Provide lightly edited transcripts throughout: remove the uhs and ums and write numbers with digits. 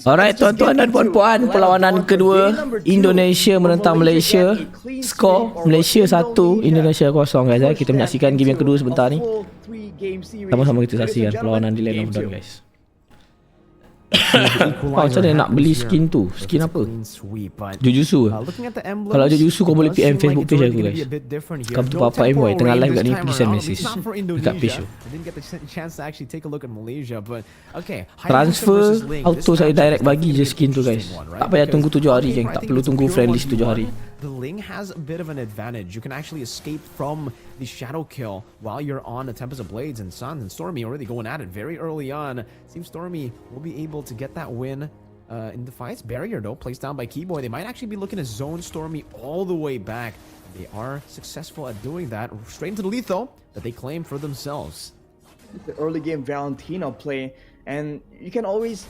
Alright, tuan-tuan dan puan-puan, perlawanan kedua Indonesia menentang Malaysia. Skor Malaysia 1, Indonesia 0 guys. Kita menyaksikan game yang kedua sebentar ni. Sama-sama kita saksikan perlawanan di Land of Dawn guys. Macam mana nak beli skin tu? Skin apa? Jujutsu. Kalau Jujutsu kau boleh PM Facebook page aku guys. Come to Papa MY tengah live kat ni, pergi send message dekat page tu. Transfer auto saya direct bagi je skin tu guys. Tak payah tunggu 7 hari geng. Tak perlu tunggu friend list 7 hari. The Ling has a bit of an advantage. You can actually escape from the shadow kill while you're on the Tempest of Blades, and Sun and Stormy already going at it very early on. Seems Stormy will be able to get that win in the fights. Barrier though placed down by Keyboy. They might actually be looking to zone Stormy all the way back. They are successful at doing that. Straight into the lethal that they claim for themselves. The early game Valentino play, and you always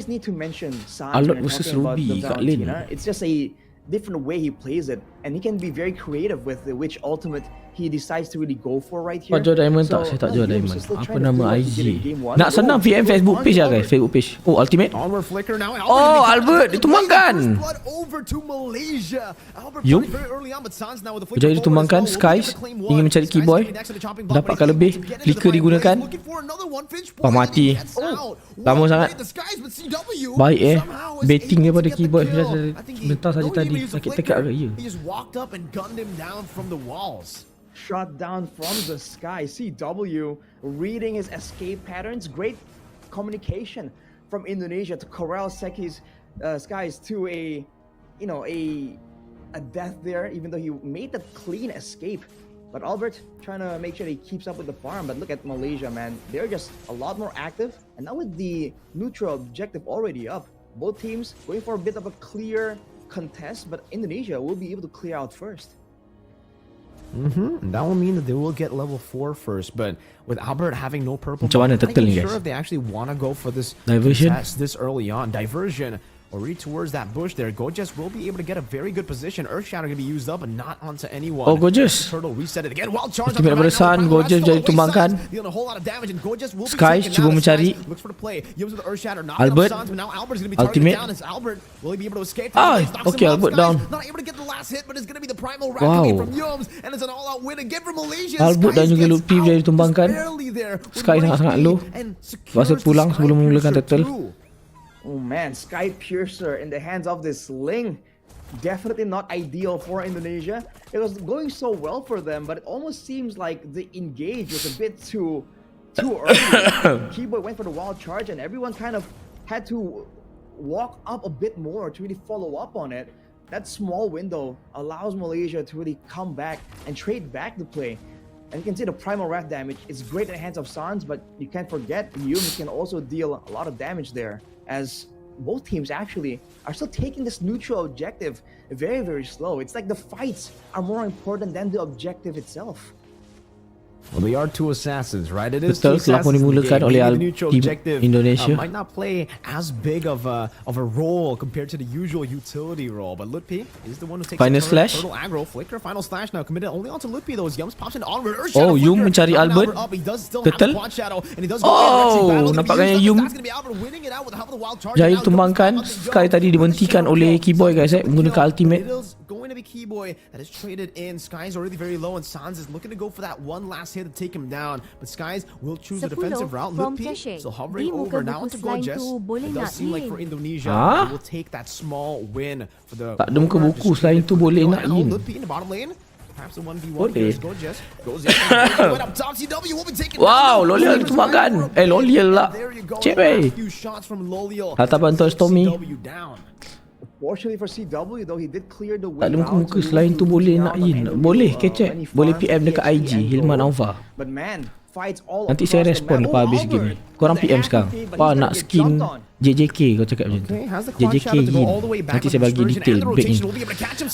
need to mention Sun. Alot versus Ruby kat lane. It's just a different way he plays it, and he can be very creative with which ultimate he decides to really go for right here. Kau jual diamond tak? Saya tak jual diamond. Apa nama IG? Nak senang PM Facebook page lah guys. Facebook page. Oh ultimate. Oh Albert ditumbangkan. Yum. Jadi ditumbangkan. Skies ingin mencari Keyboy. Dapatkan lebih. Flicker digunakan. Wah mati. Lama sangat. Baik Betting daripada Keyboy. Sebentar saja tadi. Sakit tekak ke? Ya. Shot down from the sky. CW reading his escape patterns. Great communication from Indonesia to corral Seki's Skies to a death there, even though he made the clean escape. But Albert trying to make sure he keeps up with the farm. But look at Malaysia, man. They're just a lot more active. And now with the neutral objective already up, both teams going for a bit of a clear contest, but Indonesia will be able to clear out first. That will mean that they will get level 4 first, but with Albert having no purple, I'm not sure if they actually want to go for this diversion this early on. Diversion already towards that bush there. Gorgeous will be able to get a very good position. Earth Shadow can be used up and not onto anyone. Oh Gorgeous. Turtle reset it again. Wild charge. Ultimate daripada Sun. Gorgeous jadi tumbangkan. Skies cuba mencari Albert. Ultimate. Okay Albert down. Wow. Albert dan juga Lupi jadi tumbangkan. Sky sangat-sangat low. Rasa pulang sebelum memulakan turtle. Oh man, Sky Piercer in the hands of this Ling. Definitely not ideal for Indonesia. It was going so well for them, but it almost seems like the engage was a bit too early. Keyboy went for the wild charge, and everyone kind of had to walk up a bit more to really follow up on it. That small window allows Malaysia to really come back and trade back the play. And you can see the primal wrath damage is great in the hands of Sans, but you can't forget Yumi can also deal a lot of damage there, as both teams actually are still taking this neutral objective very, very slow. It's like the fights are more important than the objective itself. Well, they are two assassins, right? It is Betul, telah pun dimulakan oleh tim Indonesia. Might not play as big of a role compared to the usual utility role, but Lutpi is the one who takes final slash. Turtle aggro, Flicker, final slash now committed only onto Lutpi though. Yums pops in onward. Oh, Yum mencari Albert. Turtle. Oh, nampaknya Yum jadi tumbangkan. Sky tadi dibentikan oleh Keyboy guys menggunakan ultimate. Going to be Keyboy that is traded in. Sky's already very low, and Sans is looking to go for that one last hit to take him down. But Skies will choose a defensive route. Lutpi still hovering over now to Gorgeous. It does seem like for Indonesia, they will take that small win for the. Tak ada muka buku selain tu boleh nak in. Lutpi in the bottom lane. Perhaps the 1v1 Boleh. Gorgeous goes in. Went up top. CW will be taken. Wow, Loliel ditumbangkan. Loliel lah. Cep Few shots from Loliel. Hatapan tu Stormy. Fortunately for CW though, he did clear the way. Tak ada muka-muka selain tu boleh nak in. Boleh kecek. Boleh PM dekat IG Hilman Alva. But man, fights all Nanti saya respon lepas habis game ni. Korang PM sekarang. Apa nak skin JJK kau cakap macam tu. JJK in. Nanti saya bagi detail back in.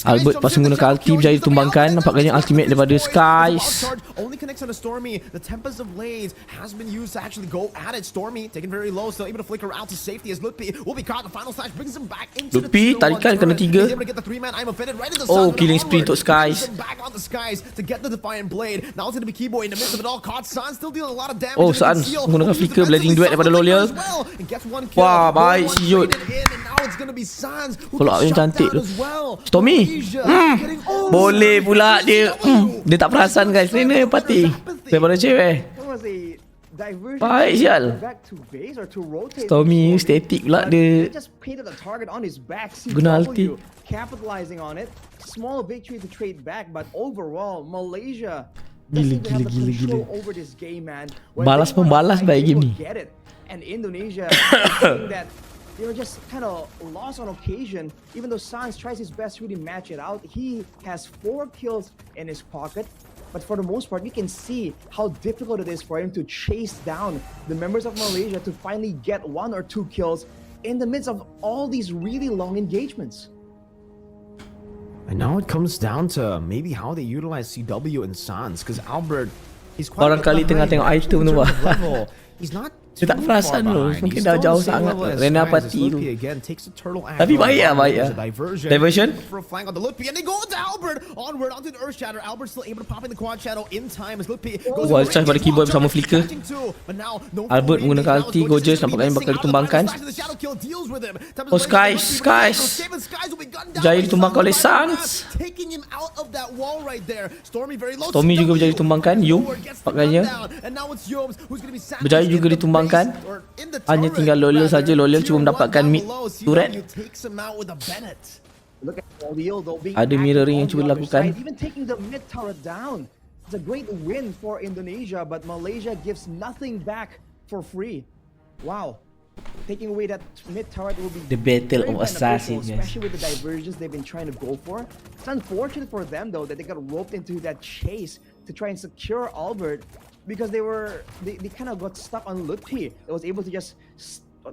Albert pas menggunakan ulti jadi tumbangkan. Nampaknya ultimate daripada Skies. Only connects on a Stormy. The Tempest of Blades has been used to actually go at it. Stormy taken very low, still able to flicker out to safety as Lutpi will be caught. The final slash brings him back into the Lutpi tarikan kena 3. Oh, killing spree untuk Skies. Back on the Skies to get the Defiant Blade. Now it's going to be Keyboy in the midst of it all. Caught San still dealing a lot of damage. Oh, San menggunakan flicker blazing duet daripada Lolial. Wah, baik si Yud. Follow up yang cantik tu. Stormy. Boleh pula dia. Dia tak perasan guys. Trainer yang party daripada cewek. Baik sial. Stormy static pula dia. Guna ulti. Capitalizing on it. Small victory to trade back, but overall Malaysia Gila. over this game, man. Balas pembalas baik game ni. And Indonesia is saying that they were just kind of lost on occasion. Even though Sans tries his best to really match it out, he has 4 kills in his pocket. But for the most part, we can see how difficult it is for him to chase down the members of Malaysia to finally get 1 or 2 kills in the midst of all these really long engagements. And now it comes down to maybe how they utilize CW and Sans, because Albert, he's quite Orang kali tengah tengok item tu bah. He's not Dia tak perasan tu. Mungkin dah jauh sangat. Rena party tu. Tapi baik lah. Diversion. For a flank on the Lutpi, and they go into Albert. Onward onto the Earth Shatter. Albert still able to pop in the Quad Shadow in time as Lutpi goes Wall charge pada keyboard bersama flicker. Albert menggunakan ulti. Gorgeous nampaknya bakal ditumbangkan. Oh Skies. Jaya ditumbangkan oleh Sans. Stormy juga berjaya ditumbangkan. Yu nampaknya berjaya juga ditumbangkan. Hanya tinggal Lolial saja. Lolial cuma mendapatkan mid turret. Ada mirroring yang cuba dilakukan. Even taking the mid turret down. It's a great win for Indonesia, but Malaysia gives nothing back for free. Wow. Taking away that mid turret will be The battle very of assassins, beneficial, especially with the diversions they've been trying to go for. It's unfortunate for them though that they got roped into that chase to try and secure Albert, because they kind of got stuck on Lutpi. That was able to just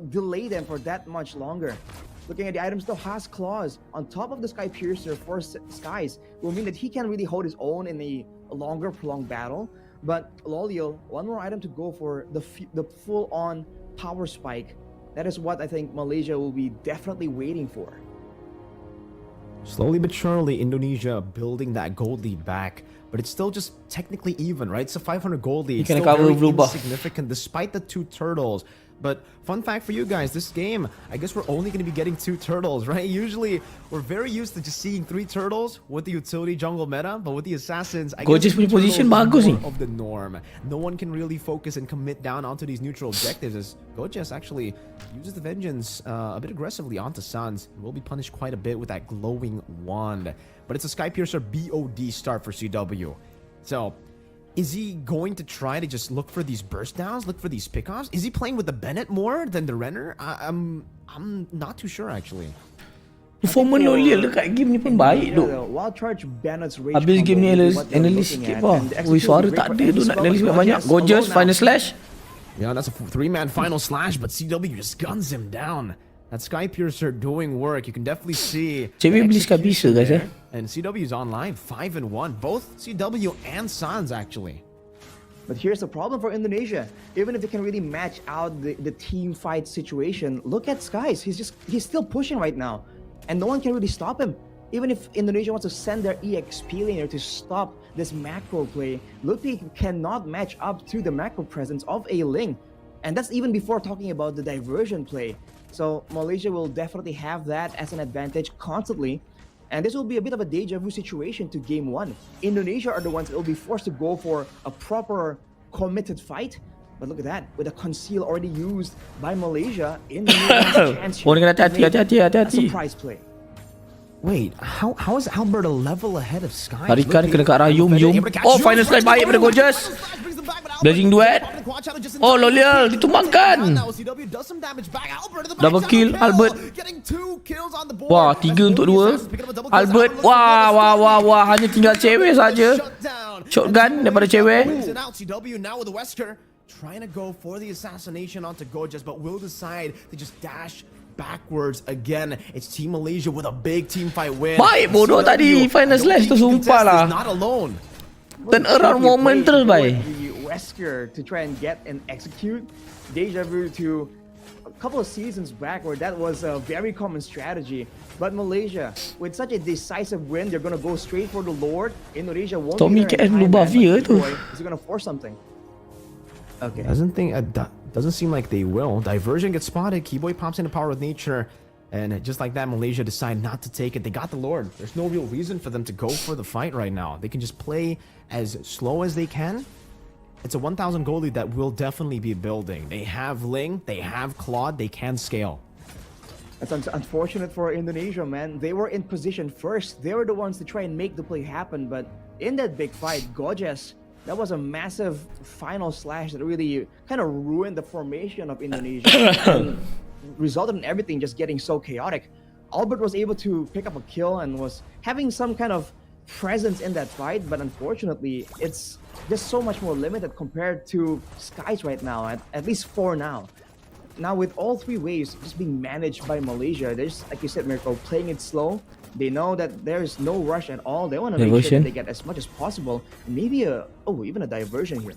delay them for that much longer. Looking at the items, though, has claws on top of the Sky Piercer for Skies will mean that he can really hold his own in a longer, prolonged battle. But Lolial, one more item to go for the full-on power spike. That is what I think Malaysia will be definitely waiting for. Slowly but surely, Indonesia building that gold lead back. But it's still just technically even, right? It's a 500 gold lead. It's still very insignificant despite the 2 turtles. But fun fact for you guys, this game, I guess we're only going to be getting 2 turtles, right? Usually, we're very used to just seeing 3 turtles with the utility jungle meta, but with the assassins, I guess Gorgeous punya position bagus ni. of the norm. No one can really focus and commit down onto these neutral objectives, as Gorgeous actually uses the vengeance a bit aggressively onto Sans, and will be punished quite a bit with that glowing wand. But it's a Sky Piercer BOD start for CW. So, is he going to try to just look for these burst downs, look for these pickoffs? Is he playing with the Bennett more than the Renner? I'm not too sure actually. Performance Lolial dekat game ni pun baik tu. Habis game ni analyst sikit pun. Wih, suara tak ada tu, nak analyst banyak. Gorgeous final slash. Yeah, that's a 3-man final slash, but CW just guns him down. That Sky Piercer doing work. You can definitely see. Cewek beli Sky Piercer guys And CW is online 5-1. Both CW and Sans actually. But here's the problem for Indonesia. Even if they can really match out the team fight situation, look at Skies. He's still pushing right now, and no one can really stop him. Even if Indonesia wants to send their EXP laner to stop this macro play, Lutpi cannot match up to the macro presence of a Ling, and that's even before talking about the diversion play. So Malaysia will definitely have that as an advantage constantly. And this will be a bit of a deja vu situation to game 1. Indonesia are the ones that will be forced to go for a proper committed fight. But look at that, with a conceal already used by Malaysia, Indonesia chance here. Hati-hati. Surprise play. Wait, how is Albert a level ahead of Sky? Tarikan kena kat Yum. Oh, final strike baik pada Gorgeous. Blazing duet. Oh, Lolial ditumbangkan. Double kill Albert. Wah, 3 untuk 2. Albert. Wah, hanya tinggal cewek saja. Shotgun daripada cewek. Trying to go for the assassination onto Gorgeous, but will decide to just dash backwards again. It's Team Malaysia with a big team fight win. Baik bodoh tadi final slash tu, sumpah lah. Not alone. Turn around moment terus baik. Wesker to try and get and execute. Deja vu to a couple of seasons back where that was a very common strategy. But Malaysia, with such a decisive win, they're going to go straight for the Lord. Indonesia won't Tommy be there in KS time, lupa man, via but tu. Boy, is he going to force something? Okay. Doesn't think Doesn't seem like they will. Diversion gets spotted. Keyboy pops into Power with Nature. And just like that, Malaysia decide not to take it. They got the Lord. There's no real reason for them to go for the fight right now. They can just play as slow as they can. It's a 1,000 gold lead that will definitely be building. They have Ling, they have Claude, they can scale. It's unfortunate for Indonesia, man. They were in position first. They were the ones to try and make the play happen. But in that big fight, Gorgeous, that was a massive final slash that really kind of ruined the formation of Indonesia. And resulted in everything just getting so chaotic. Albert was able to pick up a kill and was having some kind of presence in that fight, but unfortunately, it's just so much more limited compared to Skies right now, at least for now. Now, with all three waves just being managed by Malaysia, there's, like you said, Mirko, playing it slow. They know that there is no rush at all. They want to make sure that they get as much as possible. Maybe even a diversion here.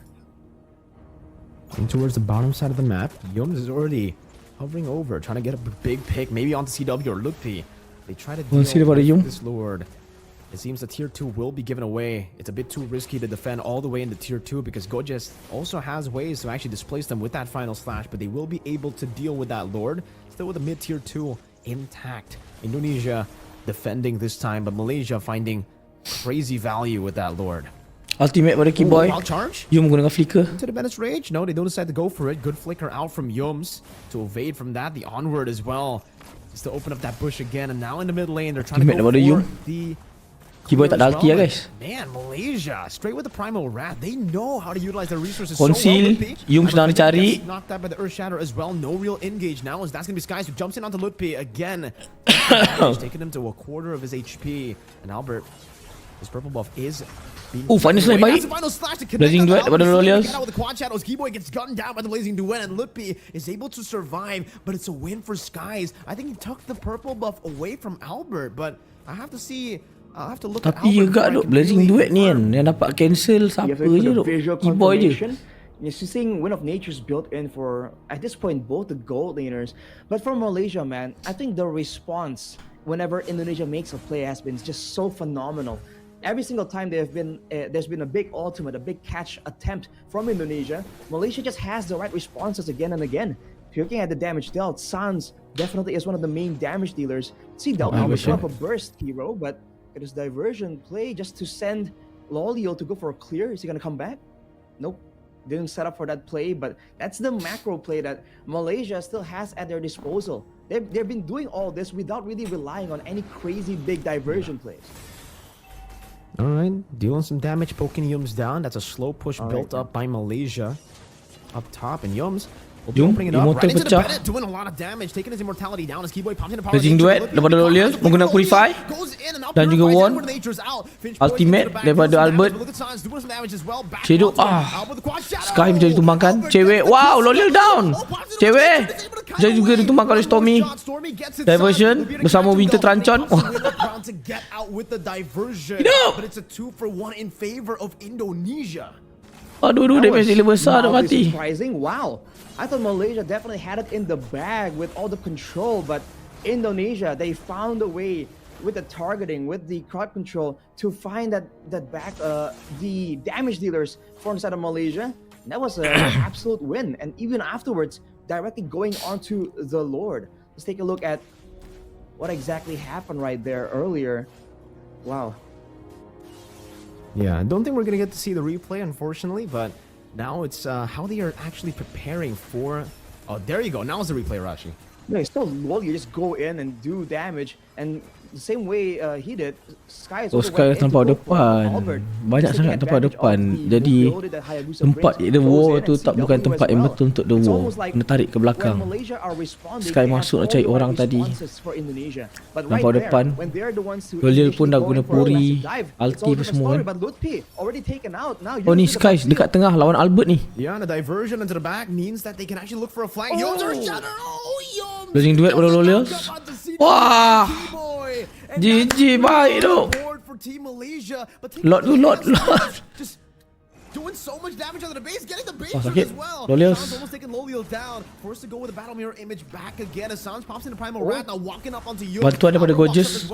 And towards the bottom side of the map, Yums is already hovering over, trying to get a big pick, maybe onto CW or Lutpi. They try to deal with this Lord. It seems that tier 2 will be given away. It's a bit too risky to defend all the way into tier 2 because Gojes also has ways to actually displace them with that final slash, but they will be able to deal with that Lord. Still with a mid tier 2 intact. Indonesia defending this time, but Malaysia finding crazy value with that Lord. Ultimate pada Keyboy. Yum guna flicker. Into the Menace Rage? No, they don't decide to go for it. Good flicker out from Yums to evade from that. The onward as well. Just to open up that bush again. And now in the mid lane, they're trying to go for the Keyboy tak ada ulti ya guys. Man, Malaysia straight with the Primal Rat. They know how to utilize their resources Conceal. so well. Yum sedang dicari. Knocked that by the Earth Shatter as well. No real engage now as that's going to be Skies who jumps in onto Lutpi again. Taking him to a quarter of his HP. And Albert, his purple buff is final slash baik. Blazing Duet daripada Lolios. Keyboy gets gunned down by the Blazing Duet and Lutpi is able to survive, but it's a win for Skies. I think he took the purple buff away from Albert, but I have to see. I'll have to look at Tapi juga duk Blazing Duet ni kan yang dapat cancel siapa je duk. Keyboy je. You're seeing Wind of Nature's built in for, at this point, both the gold laners. But for Malaysia, man, I think the response whenever Indonesia makes a play has been just so phenomenal. Every single time there's been a big ultimate, a big catch attempt from Indonesia, Malaysia just has the right responses again and again. If you're looking at the damage dealt, Sans definitely is one of the main damage dealers. See, dealt up a burst hero, but it is diversion play just to send Lolio to go for a clear. Is he gonna come back? Nope. Didn't set up for that play, but that's the macro play that Malaysia still has at their disposal. They've been doing all this without really relying on any crazy big diversion plays. Alright, dealing some damage, poking Yums down. That's a slow push built up by Malaysia. Up top, and Yums will be opening it up right into the Bennett, doing a lot of damage, taking his immortality down as Keyboy pops into power. Blazing Duet daripada Lolios menggunakan Qualify dan juga Won. Ultimate daripada Albert. Shadow Sky menjadi tumbangkan. Cewek, wow, Lolios down. Cewek jadi juga ditumbangkan oleh Stormy. Diversion bersama Winter Trancon. Hidup. But it's a 2-for-1 in favor of Indonesia. Aduh, damage dia besar dah mati. Surprising. Wow. I thought Malaysia definitely had it in the bag with all the control, but Indonesia, they found a way with the targeting, with the crowd control to find that back the damage dealers from the side of Malaysia. That was an absolute win. And even afterwards, directly going onto the Lord. Let's take a look at what exactly happened right there earlier. Wow. Yeah, I don't think we're going to get to see the replay, unfortunately, but now it's how they are actually preparing for... Oh, there you go. Now it's the replay, Rashi. No, it's still low. You just go in and do damage. And the same way he did, Sky tempat depan. Banyak sangat tempat depan. Jadi tempat the war tu tak bukan tempat yang betul untuk the war. Kena tarik ke belakang. Sky masuk nak cari orang tadi. Nampak depan. Loliel pun dah guna Puri, ulti apa semua kan. Oh ni Sky dekat tengah lawan Albert ni. Yeah, the diversion into the back means that they can actually look for a flank. Blazing Duet pada Loliel. Wah. GG baik tu. Lot. Just doing so much damage on the base, getting the base sakit. as well. Loliel. Sans almost taking Loliel down. Forced to go with the battle mirror image back again. As Sans pops into Primal Rat, now walking up onto you. Bantuan daripada Gorgeous.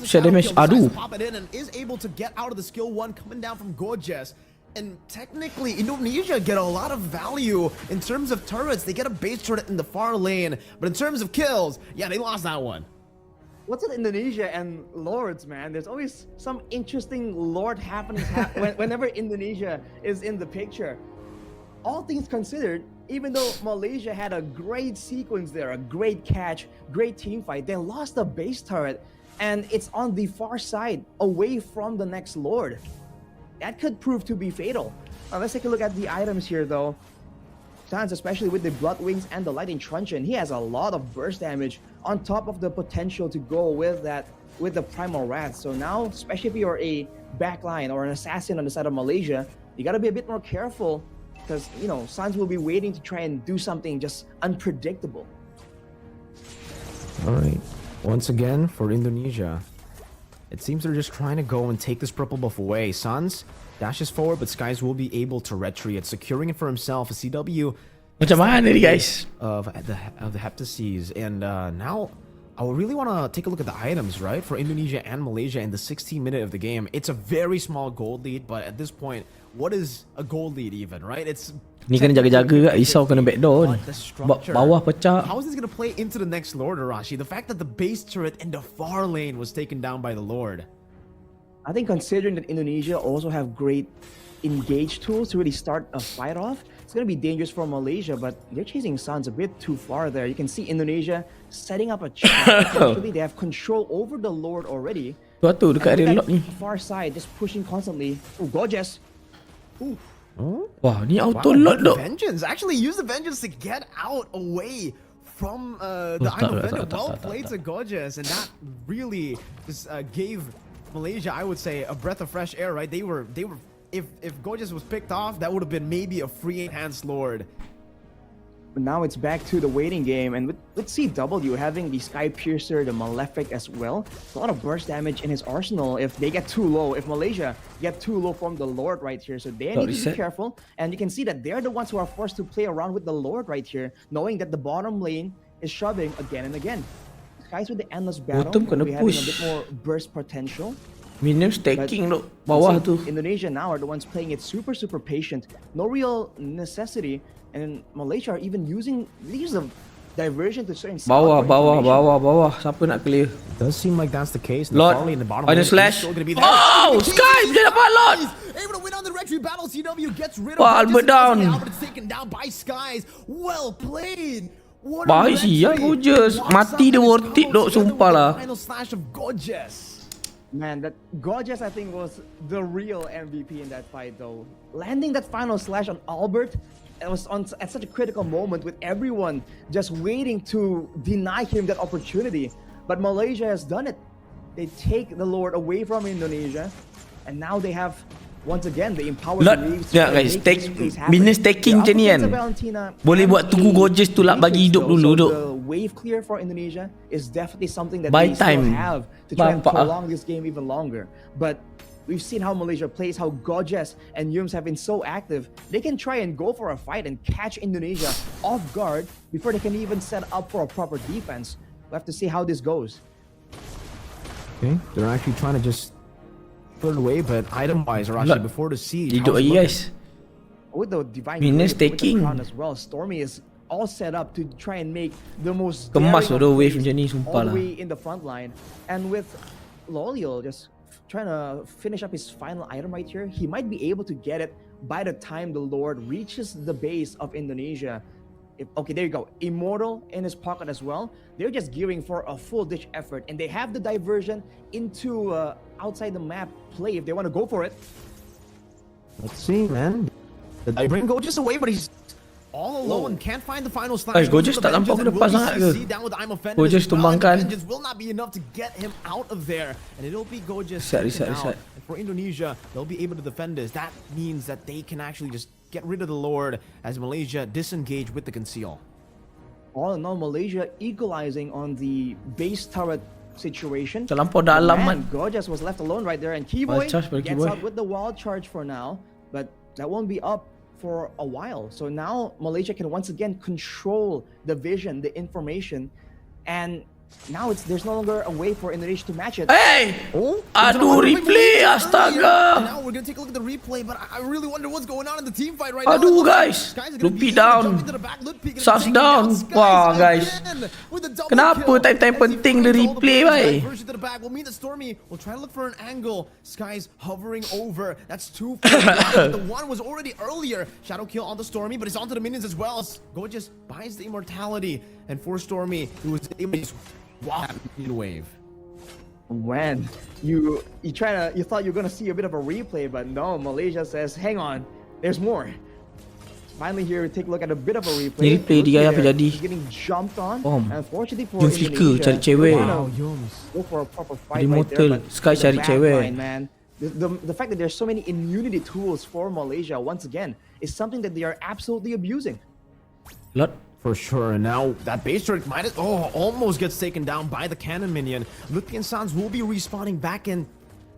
Share damage. Aduh. Pop it in and is able to get out of the skill 1 coming down from Gorgeous. And technically, Indonesia get a lot of value in terms of turrets. They get a base turret in the far lane, but in terms of kills, yeah, they lost that one. What's with Indonesia and lords, man? There's always some interesting lord happenings whenever Indonesia is in the picture. All things considered, even though Malaysia had a great sequence there, a great catch, great team fight, they lost the base turret, and it's on the far side, away from the next lord. That could prove to be fatal. Let's take a look at the items here, though. Sans, especially with the Blood Wings and the Lightning Truncheon, he has a lot of burst damage on top of the potential to go with the Primal Wrath. So now, especially if you're a backline or an assassin on the side of Malaysia, you gotta be a bit more careful because, you know, Sans will be waiting to try and do something just unpredictable. All right. Once again, for Indonesia, it seems they're just trying to go and take this purple buff away. Sans dashes forward, but Skies will be able to retreat, securing it for himself. A CW Macam mana ni guys? of the Heptases. And now I really want to take a look at the items, right? For Indonesia and Malaysia in the 16th minute of the game. It's a very small gold lead, but at this point, what is a gold lead even, right? It's Ni kena jaga-jaga kat risau kena backdoor ni. Bawah pecah. How is this going to play into the next Lord, Arashi? The fact that the base turret in the far lane was taken down by the Lord. I think considering that Indonesia also have great engage tools to really start a fight off, it's going to be dangerous for Malaysia, but they're chasing Sans a bit too far there. You can see Indonesia setting up a trap. Actually, they have control over the Lord already. Tu dekat area lock ni. Far side, just pushing constantly. Oh, gorgeous. Ooh. Wah, ni auto Wow, lock dok. Vengeance. Actually use the Vengeance to get out away from the Idol Vendor. Well played to Gorgeous, and that really just gave Malaysia, I would say, a breath of fresh air, right? They were if Gorgeous was picked off, that would have been maybe a free enhanced Lord. But now it's back to the waiting game, and with CW having the Sky Piercer, the Malefic as well, a lot of burst damage in his arsenal if they get too low, if Malaysia get too low from the Lord right here. So they need to be careful, and you can see that they're the ones who are forced to play around with the Lord right here, knowing that the bottom lane is shoving again and again. Guys with the Endless Battle will be having a bit more burst potential. Minion stacking dok. Bawah tu. Indonesia now are the ones playing it super patient. No real necessity. And Malaysia are even using these of diversion to certain Bawah. Siapa nak clear? Does seem like that's the case. Lord, in the bottom ada lane is slash. still gonna be there. Oh, Sky dia dapat Lord. Able to win on the retreat battle. CW gets rid Wah, of Albert down. Albert is taken down by Skies. Well played. What a Baik sial retreat. Gorgeous. Mati dia worth it dok, sumpah lah. Final slash of Gorgeous. Man, that Gorgeous I think was the real MVP in that fight though. Landing that final slash on Albert, it was at such a critical moment with everyone just waiting to deny him that opportunity. But Malaysia has done it. They take the Lord away from Indonesia, and now they have once again the empowered leagues. Ya guys, minion stacking macam ni kan. Boleh buat tunggu Gorgeous tu lah bagi hidup dulu dok. The wave clear for Indonesia is definitely something that Buy they still time. have to try and Nampak ah. prolong this game even longer. But we've seen how Malaysia plays, how Gorgeous and Yums have been so active. They can try and go for a fight and catch Indonesia off guard before they can even set up for a proper defense. We'll have to see how this goes. Okay, they're actually trying to just put it away, but item-wise, are actually before the siege. Hidup lagi guys. With the divine Minion Blade, with the staking. crown as well, Stormy is all set up to try and make the most Kemas daring tu of wave plays macam ni, sumpah all lah. the way in the front line. And with Lolio just trying to finish up his final item right here, he might be able to get it by the time the Lord reaches the base of Indonesia. Okay, there you go. Immortal in his pocket as well. They're just gearing for a full ditch effort, and they have the diversion into outside the map play if they want to go for it. Let's see, man. They bring Gorgeous away, but he's all alone. Can't find the final slash. Gorgeous tak nampak ke depan sangat ke? Gorgeous tumbangkan. Vengeance will not be enough to get him out of there, and it'll be Gorgeous. Reset. And for Indonesia, they'll be able to defend this. That means that they can actually just get rid of the Lord as Malaysia disengage with the conceal. All in all, Malaysia equalizing on the base turret situation. Terlampau dalam Man, man. Gorgeous was left alone right there, and Keyboy Wild charge by gets Keyboy. out with the wild charge for now, but that won't be up for a while. So now Malaysia can once again control the vision, the information, and Now there's no longer a way for Indonesia to match it. Hey! Aduh, replay, astaga. And now we're gonna take a look at the replay, but I really wonder what's going on in the team fight right now. Aduh, guys. Lupi down. Sars down. Wah, guys. Kenapa time-time penting the replay, bhai? Version to the back will mean that Stormy will try to look for an angle. Sky's hovering over. That's 2 for the one was already earlier. Shadow kill on the Stormy, but it's onto the minions as well. Go just buys the immortality, and for Stormy, who was able to wow, wave. When you thought you were gonna see a bit of a replay, but no, Malaysia says, hang on, there's more. Finally here, we take a look at a bit of a replay. Ni replay dia apa jadi? He's getting jumped on. Unfortunately for Jom flicker Indonesia, cari cewek. go for a proper fight Jadi right mortal. there. But Sky the cari back cewek. line, man. The fact that there's so many immunity tools for Malaysia once again is something that they are absolutely abusing. Lot. For sure, and now that base turret almost gets taken down by the cannon minion. Lupi and Sans will be respawning back in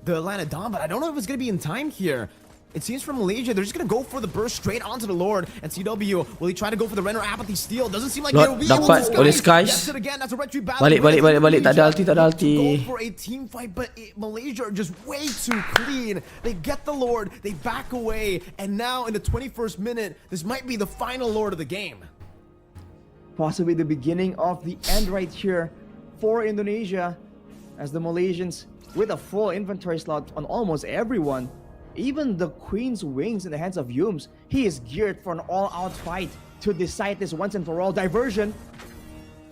the Atlanta Dawn, but I don't know if it's going to be in time here. It seems from Malaysia, they're just going to go for the burst straight onto the Lord. And CW, will he try to go for the Renner Apathy Steal? Doesn't seem like they'll be able to. Oleh Skies. Yes, again, that's a retreat battle. Balik. Tak ada ulti. Go for a team fight, but Malaysia are just way too clean. They get the Lord, they back away, and now in the 21st minute, this might be the final Lord of the game. Possibly the beginning of the end right here for Indonesia, as the Malaysians, with a full inventory slot on almost everyone, even the Queen's wings in the hands of Yums, he is geared for an all-out fight to decide this once and for all. Diversion.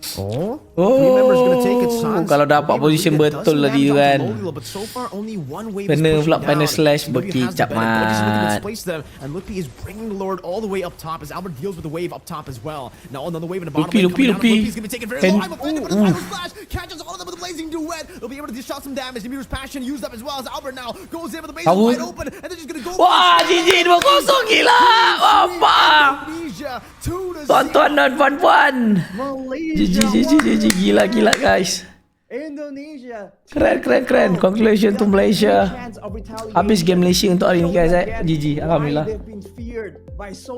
Three members gonna take it, Sans. Kalau dapat position betul lah dia kan. But so far only one wave Kena is pula pushing final down. slash CW has the berkicap, benefit, but just looking to mat. displace them, and Lupi is bringing the Lord all the way up top as Albert deals with the wave up top as well. Now another wave in the bottom lane coming down. Lupi's gonna be taken very low. I'm offended with the final slash. Catches all of them with the blazing duet. They'll be able to dish out some damage. Demir's passion used up as well as Albert now goes in with the base wide open, and they're just gonna go. Wah, GG 2-0 gila. Apa? Indonesia 2-0. Tuan-tuan dan puan-puan. Malaysia. GG gila guys. Indonesia. Keren. Congratulations to Malaysia. Habis game Malaysia untuk hari ni guys. GG. Alhamdulillah. They've been feared by so